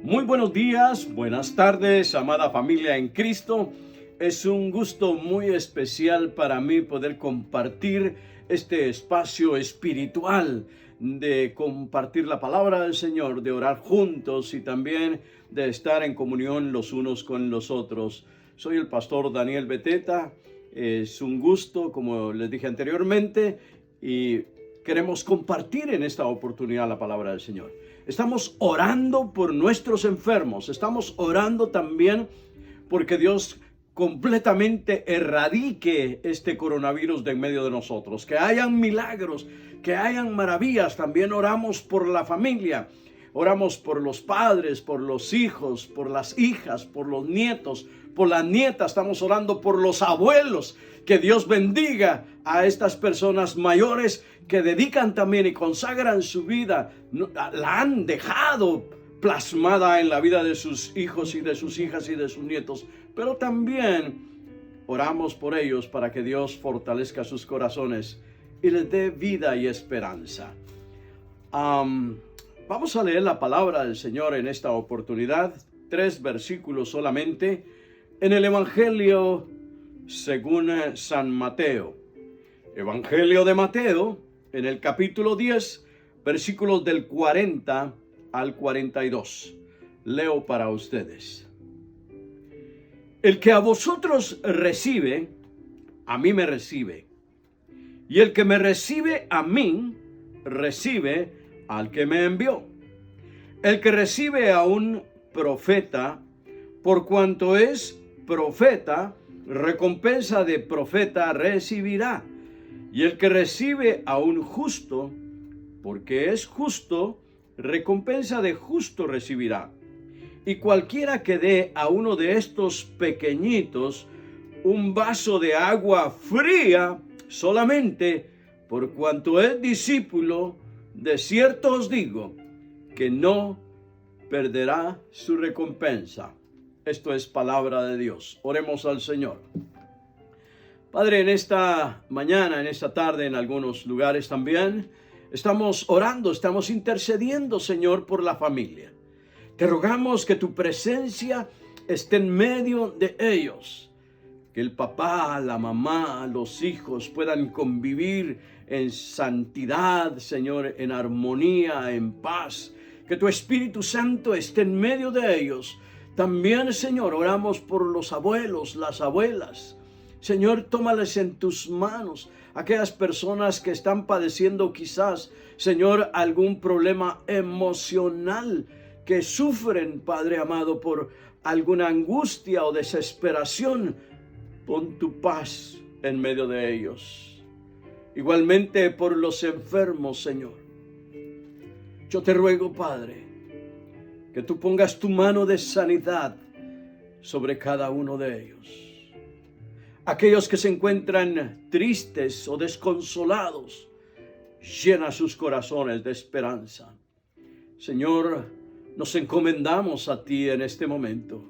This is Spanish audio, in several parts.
Muy buenos días, buenas tardes, amada familia en Cristo. Es un gusto muy especial para mí poder compartir este espacio espiritual, de compartir la palabra del Señor, de orar juntos y también de estar en comunión los unos con los otros. Soy el pastor Daniel Beteta. Es un gusto, como les dije anteriormente, y queremos compartir en esta oportunidad la palabra del Señor. Estamos orando por nuestros enfermos. Estamos orando también porque Dios completamente erradique este coronavirus de en medio de nosotros. Que hayan milagros, que hayan maravillas. También oramos por la familia. Oramos por los padres, por los hijos, por las hijas, por los nietos, por las nietas. Estamos orando por los abuelos. Que Dios bendiga a estas personas mayores que dedican también y consagran su vida. La han dejado plasmada en la vida de sus hijos y de sus hijas y de sus nietos. Pero también oramos por ellos para que Dios fortalezca sus corazones y les dé vida y esperanza. Vamos a leer la palabra del Señor en esta oportunidad, 3 versículos solamente, en el Evangelio según San Mateo. Evangelio de Mateo, en el capítulo 10, versículos del 40 al 42. Leo para ustedes. El que a vosotros recibe, a mí me recibe. Y el que me recibe a mí, recibe al que me envió. El que recibe a un profeta, por cuanto es profeta, recompensa de profeta recibirá. Y el que recibe a un justo, porque es justo, recompensa de justo recibirá. Y cualquiera que dé a uno de estos pequeñitos un vaso de agua fría solamente, por cuanto es discípulo, de cierto os digo, que no perderá su recompensa. Esto es palabra de Dios. Oremos al Señor. Padre, en esta mañana, en esta tarde, en algunos lugares también, estamos orando, estamos intercediendo, Señor, por la familia. Te rogamos que tu presencia esté en medio de ellos. Que el papá, la mamá, los hijos puedan convivir en santidad, Señor, en armonía, en paz. Que tu Espíritu Santo esté en medio de ellos. También, Señor, oramos por los abuelos, las abuelas. Señor, tómales en tus manos. Aquellas personas que están padeciendo quizás, Señor, algún problema emocional, que sufren, Padre amado, por alguna angustia o desesperación. Pon tu paz en medio de ellos. Igualmente por los enfermos, Señor. Yo te ruego, Padre, que tú pongas tu mano de sanidad sobre cada uno de ellos. Aquellos que se encuentran tristes o desconsolados, llena sus corazones de esperanza. Señor, nos encomendamos a ti en este momento,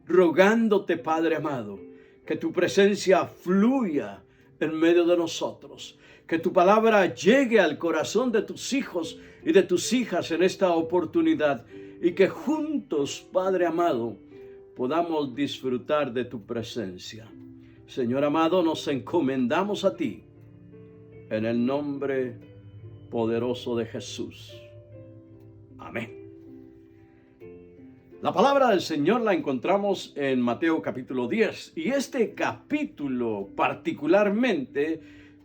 rogándote, Padre amado, que tu presencia fluya en medio de nosotros, que tu palabra llegue al corazón de tus hijos y de tus hijas en esta oportunidad, y que juntos, Padre amado, podamos disfrutar de tu presencia. Señor amado, nos encomendamos a ti, en el nombre poderoso de Jesús. Amén. La palabra del Señor la encontramos en Mateo capítulo 10, y este capítulo particularmente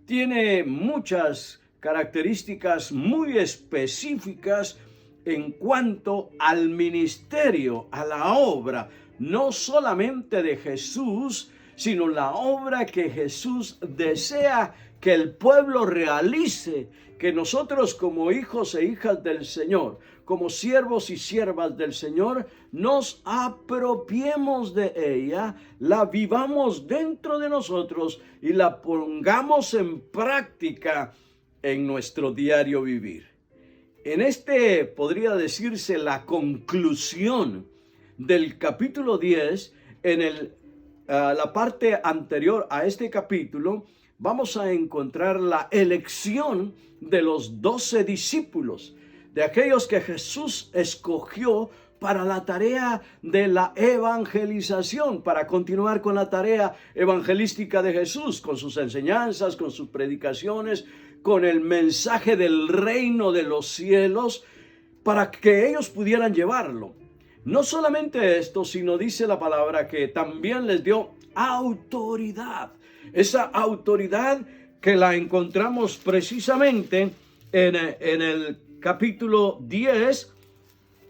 tiene muchas características muy específicas en cuanto al ministerio, a la obra, no solamente de Jesús, sino la obra que Jesús desea que el pueblo realice, que nosotros como hijos e hijas del Señor, como siervos y siervas del Señor, nos apropiemos de ella, la vivamos dentro de nosotros y la pongamos en práctica en nuestro diario vivir. En este podría decirse la conclusión del capítulo 10, en la parte anterior a este capítulo, vamos a encontrar la elección de los 12 discípulos, de aquellos que Jesús escogió para la tarea de la evangelización, para continuar con la tarea evangelística de Jesús, con sus enseñanzas, con sus predicaciones, con el mensaje del reino de los cielos, para que ellos pudieran llevarlo. No solamente esto, sino dice la palabra que también les dio autoridad. Esa autoridad que la encontramos precisamente en el capítulo 10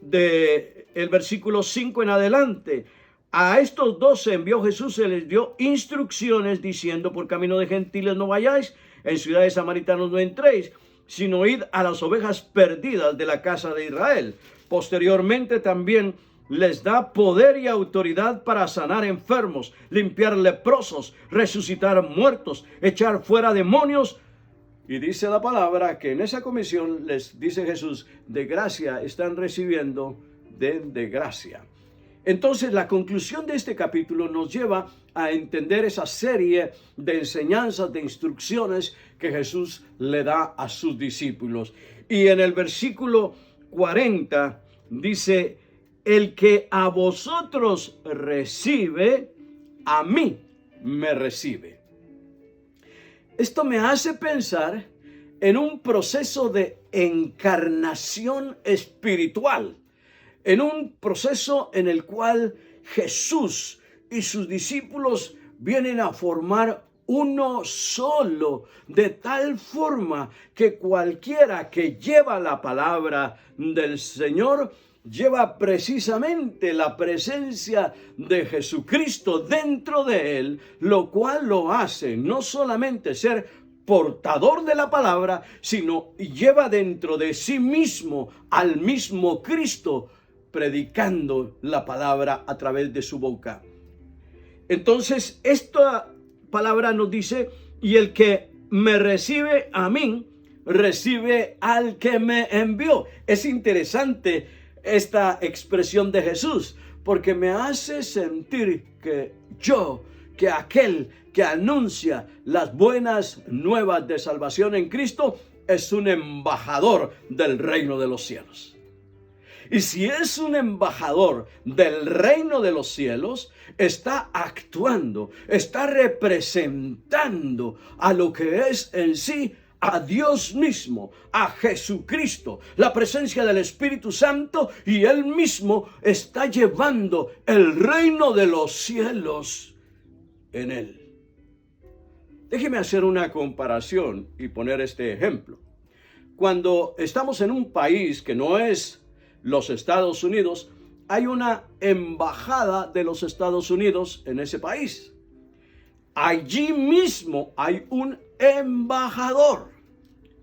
del versículo 5 en adelante. A estos 12 envió Jesús, se les dio instrucciones diciendo: por camino de gentiles no vayáis, en ciudades samaritanos no entréis, sino id a las ovejas perdidas de la casa de Israel. Posteriormente también les da poder y autoridad para sanar enfermos, limpiar leprosos, resucitar muertos, echar fuera demonios. Y dice la palabra que en esa comisión les dice Jesús: de gracia están recibiendo de gracia. Entonces la conclusión de este capítulo nos lleva a entender esa serie de enseñanzas, de instrucciones que Jesús le da a sus discípulos. Y en el versículo 40 dice: el que a vosotros recibe, a mí me recibe. Esto me hace pensar en un proceso de encarnación espiritual, en un proceso en el cual Jesús y sus discípulos vienen a formar uno solo, de tal forma que cualquiera que lleva la palabra del Señor lleva precisamente la presencia de Jesucristo dentro de él, lo cual lo hace no solamente ser portador de la palabra, sino lleva dentro de sí mismo al mismo Cristo, predicando la palabra a través de su boca. Entonces, esta palabra nos dice: y el que me recibe a mí, recibe al que me envió. Es interesante esta expresión de Jesús, porque me hace sentir que aquel que anuncia las buenas nuevas de salvación en Cristo es un embajador del reino de los cielos. Y si es un embajador del reino de los cielos, está actuando, está representando a lo que es en sí a Dios mismo, a Jesucristo, la presencia del Espíritu Santo, y Él mismo está llevando el reino de los cielos en Él. Déjeme hacer una comparación y poner este ejemplo. Cuando estamos en un país que no es los Estados Unidos, hay una embajada de los Estados Unidos en ese país. Allí mismo hay un embajador.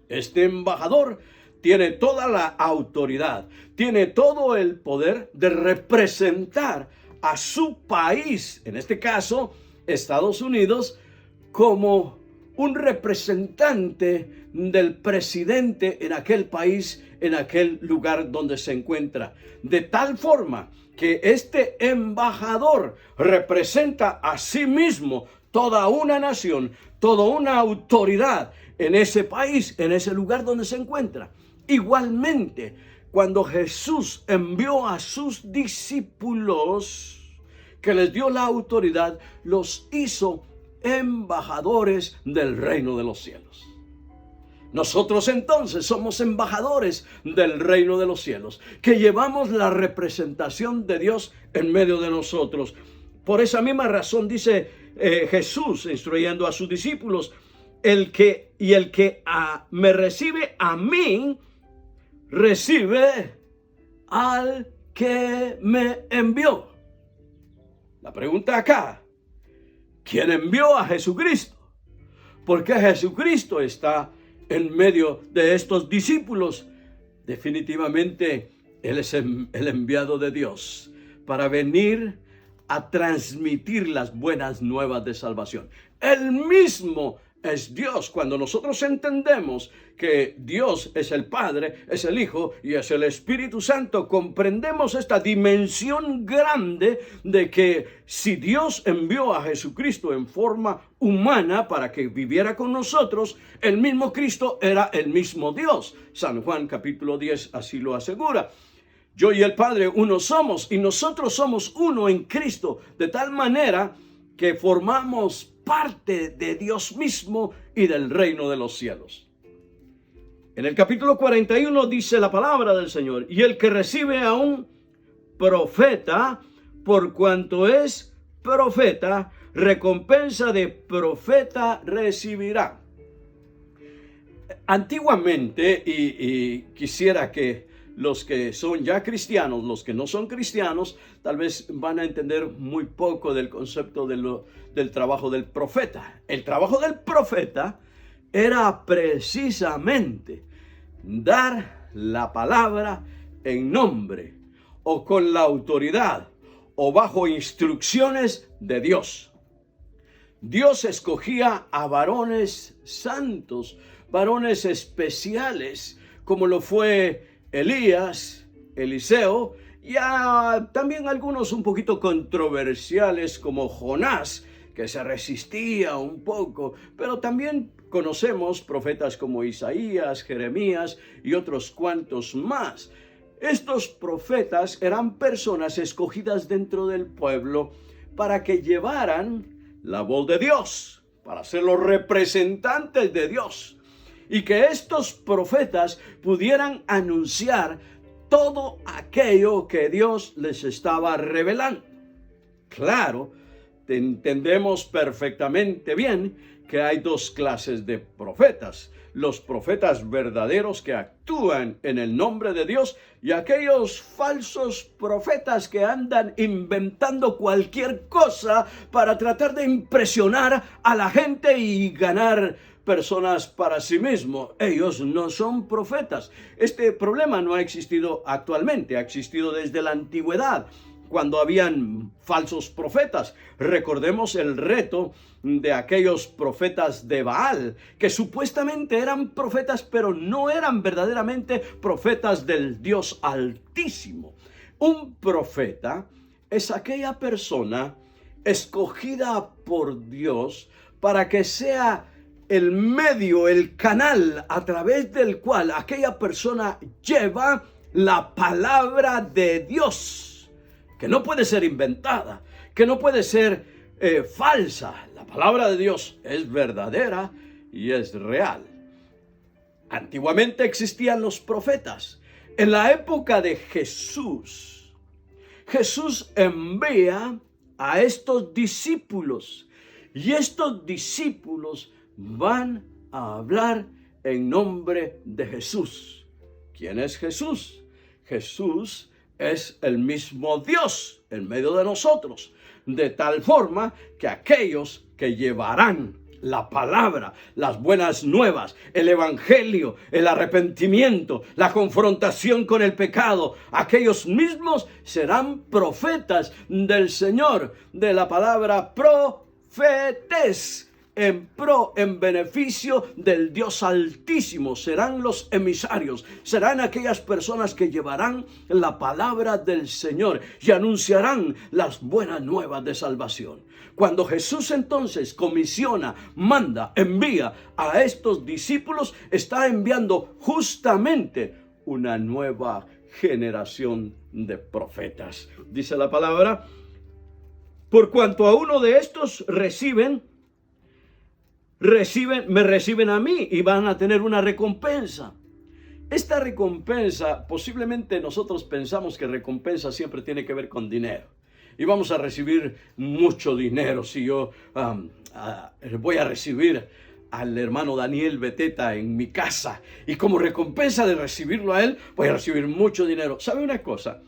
Este embajador tiene toda la autoridad, tiene todo el poder de representar a su país, en este caso Estados Unidos, como un representante del presidente en aquel país, en aquel lugar donde se encuentra. De tal forma que este embajador representa a sí mismo toda una nación, toda una autoridad en ese país, en ese lugar donde se encuentra. Igualmente, cuando Jesús envió a sus discípulos, que les dio la autoridad, los hizo embajadores del reino de los cielos. Nosotros entonces somos embajadores del reino de los cielos, que llevamos la representación de Dios en medio de nosotros. Por esa misma razón dice Jesús, instruyendo a sus discípulos: el que me recibe a mí, recibe al que me envió. La pregunta acá: ¿quién envió a Jesucristo? Porque Jesucristo está en medio de estos discípulos. Definitivamente Él es el enviado de Dios para venir a transmitir las buenas nuevas de salvación. Él mismo es Dios. Cuando nosotros entendemos que Dios es el Padre, es el Hijo y es el Espíritu Santo, comprendemos esta dimensión grande de que si Dios envió a Jesucristo en forma humana para que viviera con nosotros, el mismo Cristo era el mismo Dios. San Juan capítulo 10 así lo asegura. Yo y el Padre uno somos, y nosotros somos uno en Cristo, de tal manera que formamos parte de Dios mismo y del reino de los cielos. En el capítulo 41 dice la palabra del Señor: y el que recibe a un profeta, por cuanto es profeta, recompensa de profeta recibirá. Antiguamente, y quisiera que los que son ya cristianos, los que no son cristianos, tal vez van a entender muy poco del concepto del trabajo del profeta. El trabajo del profeta era precisamente dar la palabra en nombre o con la autoridad o bajo instrucciones de Dios. Dios escogía a varones santos, varones especiales, como lo fue Elías, Eliseo, y también algunos un poquito controversiales como Jonás, que se resistía un poco, pero también conocemos profetas como Isaías, Jeremías y otros cuantos más. Estos profetas eran personas escogidas dentro del pueblo para que llevaran la voz de Dios, para ser los representantes de Dios, y que estos profetas pudieran anunciar todo aquello que Dios les estaba revelando. Claro, entendemos perfectamente bien que hay dos clases de profetas: los profetas verdaderos que actúan en el nombre de Dios, y aquellos falsos profetas que andan inventando cualquier cosa para tratar de impresionar a la gente y ganar personas para sí mismo. Ellos no son profetas. Este problema no ha existido actualmente, ha existido desde la antigüedad, cuando habían falsos profetas. Recordemos el reto de aquellos profetas de Baal, que supuestamente eran profetas, pero no eran verdaderamente profetas del Dios Altísimo. Un profeta es aquella persona escogida por Dios para que sea el medio, el canal a través del cual aquella persona lleva la palabra de Dios, que no puede ser inventada, que no puede ser falsa. La palabra de Dios es verdadera y es real. Antiguamente existían los profetas. En la época de Jesús, Jesús envía a estos discípulos, y estos discípulos van a hablar en nombre de Jesús. ¿Quién es Jesús? Jesús es el mismo Dios en medio de nosotros, de tal forma que aquellos que llevarán la palabra, las buenas nuevas, el evangelio, el arrepentimiento, la confrontación con el pecado, aquellos mismos serán profetas del Señor, de la palabra profetes, en beneficio del Dios Altísimo. Serán los emisarios, serán aquellas personas que llevarán la palabra del Señor y anunciarán las buenas nuevas de salvación. Cuando Jesús entonces comisiona, manda, envía a estos discípulos, está enviando justamente una nueva generación de profetas. Dice la palabra: por cuanto a uno de estos me reciben a mí, y van a tener una recompensa. Esta recompensa, posiblemente nosotros pensamos que recompensa siempre tiene que ver con dinero, y vamos a recibir mucho dinero. Si yo voy a recibir al hermano Daniel Beteta en mi casa, y como recompensa de recibirlo a él, voy a recibir mucho dinero. ¿Sabe una cosa?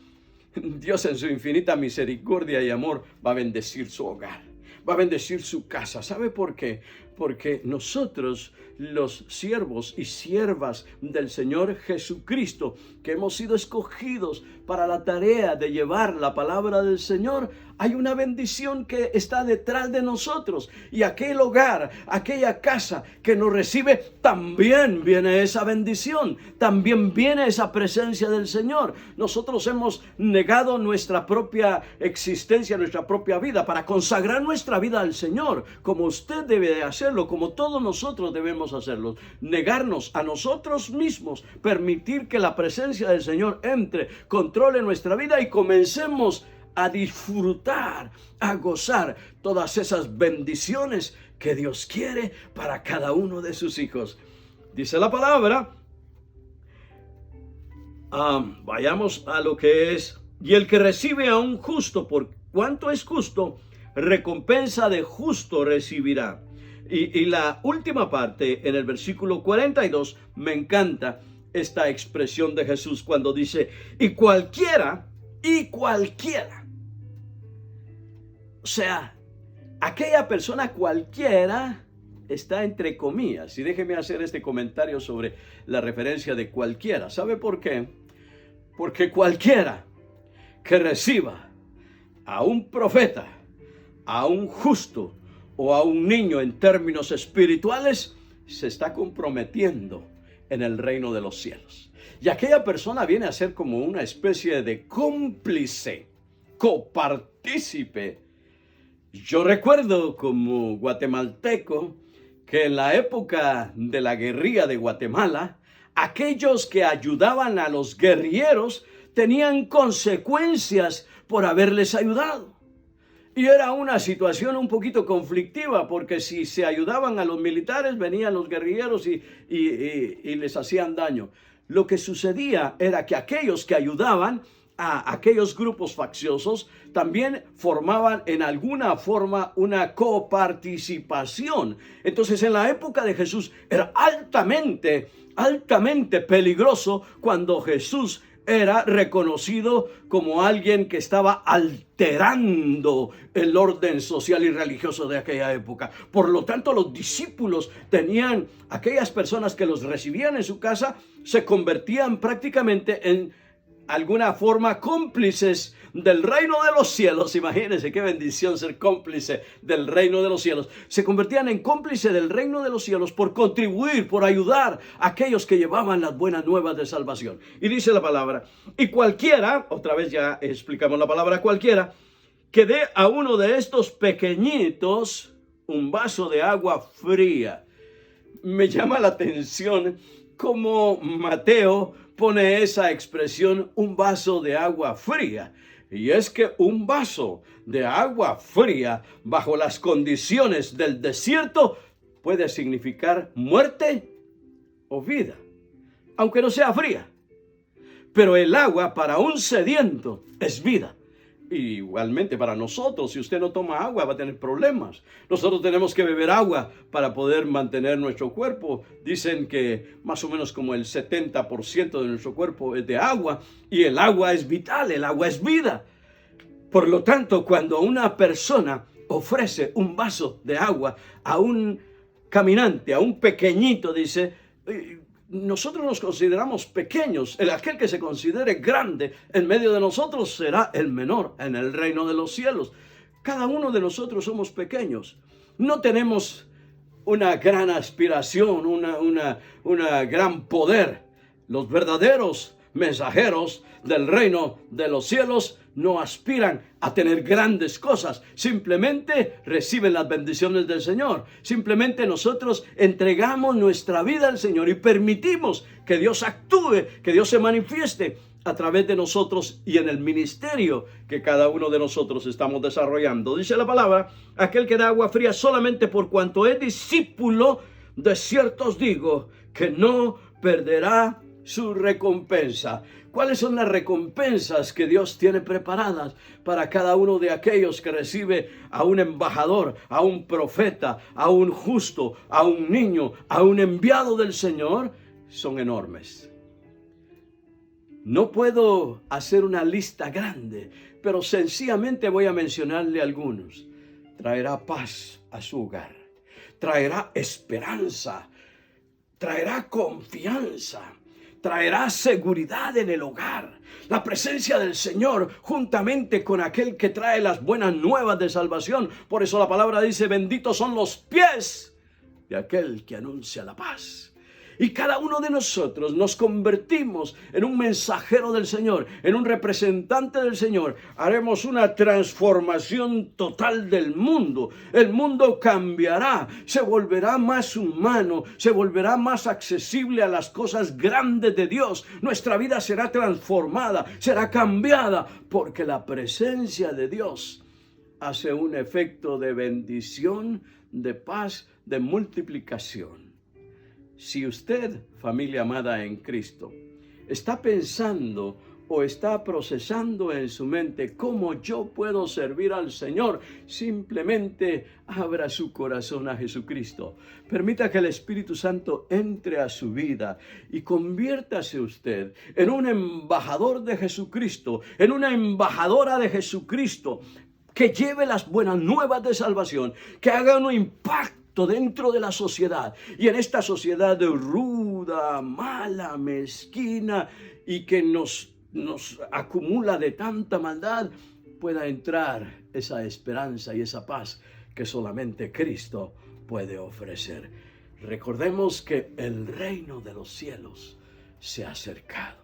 Dios en su infinita misericordia y amor va a bendecir su hogar, va a bendecir su casa. ¿Sabe por qué? Porque nosotros, los siervos y siervas del Señor Jesucristo, que hemos sido escogidos para la tarea de llevar la palabra del Señor, hay una bendición que está detrás de nosotros. Y aquel hogar, aquella casa que nos recibe, también viene esa bendición, también viene esa presencia del Señor. Nosotros hemos negado nuestra propia existencia, nuestra propia vida, para consagrar nuestra vida al Señor, como usted debe de hacerlo, como todos nosotros debemos hacerlo. Negarnos a nosotros mismos, permitir que la presencia del Señor entre, controle nuestra vida y comencemos a disfrutar, a gozar todas esas bendiciones que Dios quiere para cada uno de sus hijos. Dice la palabra, vayamos a lo que es: y el que recibe a un justo, por cuanto es justo, recompensa de justo recibirá. Y la última parte, en el versículo 42, me encanta esta expresión de Jesús cuando dice: y cualquiera. O sea, aquella persona cualquiera está entre comillas. Y déjeme hacer este comentario sobre la referencia de cualquiera. ¿Sabe por qué? Porque cualquiera que reciba a un profeta, a un justo o a un niño en términos espirituales, se está comprometiendo en el reino de los cielos. Y aquella persona viene a ser como una especie de cómplice, copartícipe. Yo recuerdo como guatemalteco que en la época de la guerrilla de Guatemala, aquellos que ayudaban a los guerrilleros tenían consecuencias por haberles ayudado. Y era una situación un poquito conflictiva, porque si se ayudaban a los militares, venían los guerrilleros y les hacían daño. Lo que sucedía era que aquellos que ayudaban a aquellos grupos facciosos también formaban en alguna forma una coparticipación. Entonces, en la época de Jesús era altamente peligroso cuando Jesús era reconocido como alguien que estaba alterando el orden social y religioso de aquella época. Por lo tanto, los discípulos tenían, aquellas personas que los recibían en su casa, se convertían prácticamente en alguna forma cómplices del reino de los cielos. Imagínense qué bendición ser cómplice del reino de los cielos. Se convertían en cómplice del reino de los cielos por contribuir, por ayudar a aquellos que llevaban las buenas nuevas de salvación. Y dice la palabra: y cualquiera, otra vez ya explicamos la palabra cualquiera, que dé a uno de estos pequeñitos un vaso de agua fría. Me llama la atención cómo Mateo pone esa expresión, un vaso de agua fría. Y es que un vaso de agua fría bajo las condiciones del desierto puede significar muerte o vida, aunque no sea fría. Pero el agua para un sediento es vida. Y igualmente para nosotros, si usted no toma agua va a tener problemas. Nosotros tenemos que beber agua para poder mantener nuestro cuerpo. Dicen que más o menos como el 70% de nuestro cuerpo es de agua, y el agua es vital, el agua es vida. Por lo tanto, cuando una persona ofrece un vaso de agua a un caminante, a un pequeñito, dice: nosotros nos consideramos pequeños. Aquel que se considere grande en medio de nosotros será el menor en el reino de los cielos. Cada uno de nosotros somos pequeños. No tenemos una gran aspiración, una gran poder. Los verdaderos mensajeros del reino de los cielos no aspiran a tener grandes cosas, simplemente reciben las bendiciones del Señor. Simplemente nosotros entregamos nuestra vida al Señor y permitimos que Dios actúe, que Dios se manifieste a través de nosotros y en el ministerio que cada uno de nosotros estamos desarrollando. Dice la palabra: aquel que da agua fría solamente por cuanto es discípulo, de cierto os digo que no perderá su recompensa. ¿Cuáles son las recompensas que Dios tiene preparadas para cada uno de aquellos que recibe a un embajador, a un profeta, a un justo, a un niño, a un enviado del Señor? Son enormes. No puedo hacer una lista grande, pero sencillamente voy a mencionarle algunos. Traerá paz a su hogar, traerá esperanza, traerá confianza, traerá seguridad en el hogar. La presencia del Señor juntamente con aquel que trae las buenas nuevas de salvación. Por eso la palabra dice, benditos son los pies de aquel que anuncia la paz. Y cada uno de nosotros nos convertimos en un mensajero del Señor, en un representante del Señor. Haremos una transformación total del mundo. El mundo cambiará, se volverá más humano, se volverá más accesible a las cosas grandes de Dios. Nuestra vida será transformada, será cambiada, porque la presencia de Dios hace un efecto de bendición, de paz, de multiplicación. Si usted, familia amada en Cristo, está pensando o está procesando en su mente cómo yo puedo servir al Señor, simplemente abra su corazón a Jesucristo. Permita que el Espíritu Santo entre a su vida y conviértase usted en un embajador de Jesucristo, en una embajadora de Jesucristo, que lleve las buenas nuevas de salvación, que haga un impacto dentro de la sociedad, y en esta sociedad ruda, mala, mezquina y que nos acumula de tanta maldad, pueda entrar esa esperanza y esa paz que solamente Cristo puede ofrecer. Recordemos que el reino de los cielos se ha acercado.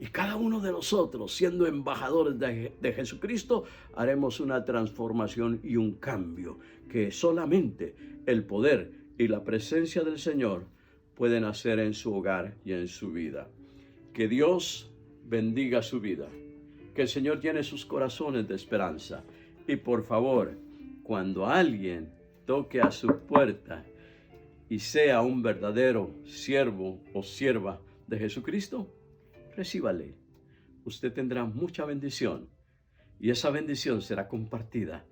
Y cada uno de nosotros, siendo embajadores de Jesucristo, haremos una transformación y un cambio que solamente el poder y la presencia del Señor pueden hacer en su hogar y en su vida. Que Dios bendiga su vida. Que el Señor llene sus corazones de esperanza. Y por favor, cuando alguien toque a su puerta y sea un verdadero siervo o sierva de Jesucristo, recíbale. Usted tendrá mucha bendición y esa bendición será compartida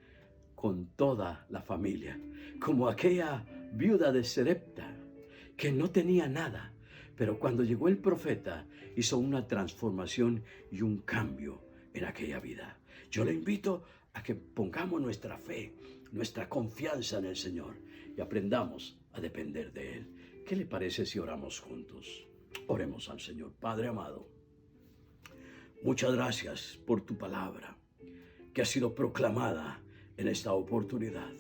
con toda la familia, como aquella viuda de Sarepta que no tenía nada, pero cuando llegó el profeta hizo una transformación y un cambio en aquella vida. Yo le invito a que pongamos nuestra fe, nuestra confianza en el Señor y aprendamos a depender de Él. ¿Qué le parece si oramos juntos? Oremos al Señor. Padre amado, muchas gracias por tu palabra que ha sido proclamada en esta oportunidad.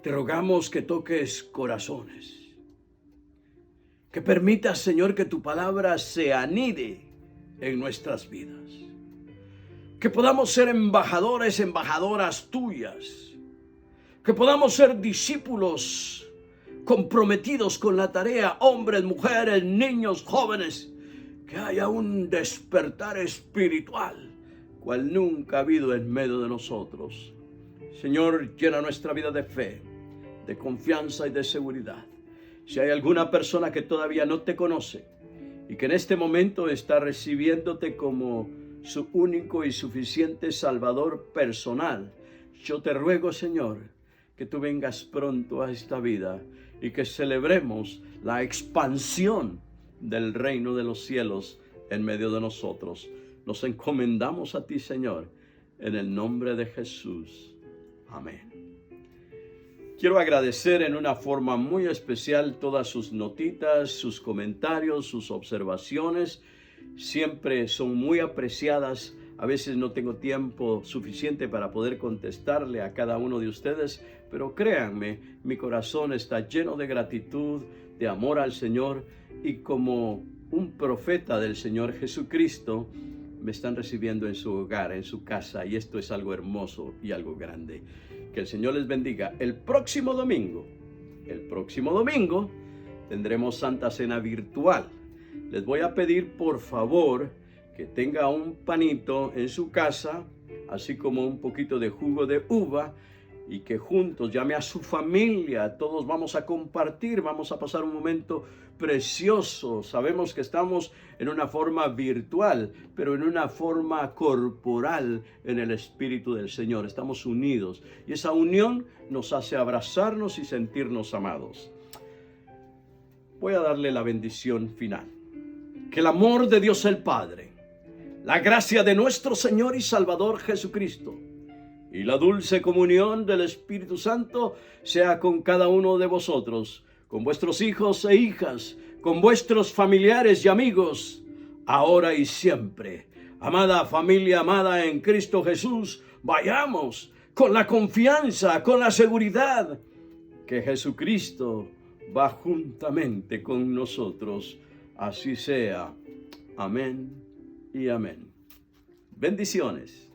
Te rogamos que toques corazones, que permitas, Señor, que tu palabra se anide en nuestras vidas, que podamos ser embajadores, embajadoras tuyas, que podamos ser discípulos comprometidos con la tarea, hombres, mujeres, niños, jóvenes, que haya un despertar espiritual, cual nunca ha habido en medio de nosotros. Señor, llena nuestra vida de fe, de confianza y de seguridad. Si hay alguna persona que todavía no te conoce y que en este momento está recibiéndote como su único y suficiente Salvador personal, yo te ruego, Señor, que tú vengas pronto a esta vida y que celebremos la expansión del reino de los cielos en medio de nosotros. Nos encomendamos a ti, Señor, en el nombre de Jesús. Amén. Quiero agradecer en una forma muy especial todas sus notitas, sus comentarios, sus observaciones. Siempre son muy apreciadas. A veces no tengo tiempo suficiente para poder contestarle a cada uno de ustedes, pero créanme, mi corazón está lleno de gratitud, de amor al Señor, y como un profeta del Señor Jesucristo, me están recibiendo en su hogar, en su casa, y esto es algo hermoso y algo grande. Que el Señor les bendiga. El próximo domingo tendremos Santa Cena virtual. Les voy a pedir, por favor, que tenga un panito en su casa, así como un poquito de jugo de uva, y que juntos llame a su familia. Todos vamos a compartir, vamos a pasar un momento precioso. Sabemos que estamos en una forma virtual, pero en una forma corporal en el Espíritu del Señor. Estamos unidos y esa unión nos hace abrazarnos y sentirnos amados. Voy a darle la bendición final. Que el amor de Dios el Padre, la gracia de nuestro Señor y Salvador Jesucristo y la dulce comunión del Espíritu Santo sea con cada uno de vosotros, con vuestros hijos e hijas, con vuestros familiares y amigos, ahora y siempre. Amada familia, amada en Cristo Jesús, vayamos con la confianza, con la seguridad que Jesucristo va juntamente con nosotros. Así sea. Amén y amén. Bendiciones.